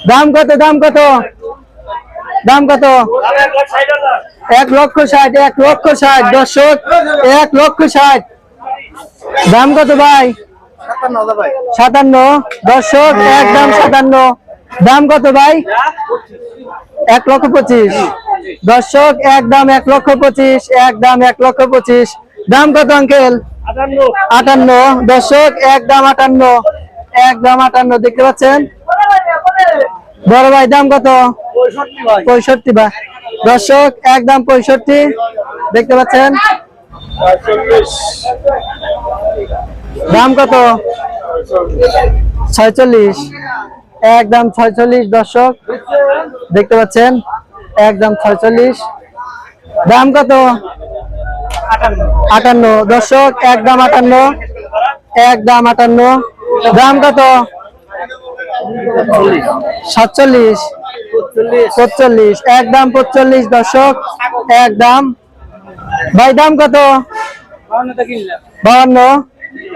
দাম কত দাম কত দাম কত 1,60,000 1,60,000 দর্শক 1,60,000 দাম কত ভাই 57 দর্শক একদম 57 দাম কত ভাই 1,25,000 দর্শক একদম 1,25,000 একদম 1,25,000 দাম কত আঙ্কেল 58 দর্শক একদম 58 একদম 58 দেখতে পাচ্ছেন বড় ভাই দাম কত 65 ভাই দর্শক একদম 65 দেখতে পাচ্ছেন দাম কত 46 একদম 46 দর্শক দেখতে পাচ্ছেন একদম 46 দাম কত 58 দর্শক একদম 58 একদম 58 দাম কত 47 45 একদম 45 দর্শক একদম ভাই দাম কত 52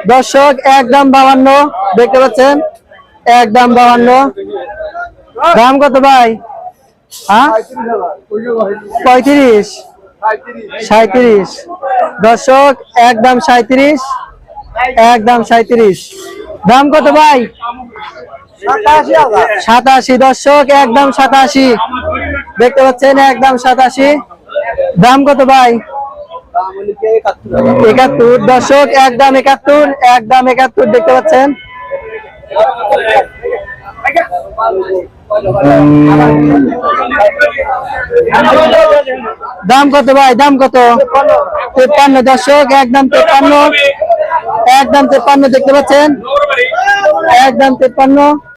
দর্শক একদম 52 দেখতে পাচ্ছেন একদম 52 দাম কত ভাই হ্যাঁ 35 37 দর্শক একদম 37 একদম 37 দাম কত ভাই 87 দর্শক একদম 87 দেখতে পাচ্ছেন একদম 87 দাম কত ভাই 71 দর্শক একদম 71 একদম 71 দেখতে পাচ্ছেন দাম কত ভাই দাম কত 53 দর্শক একদম 53 একদম 53 দেখতে পাচ্ছেন একদম 53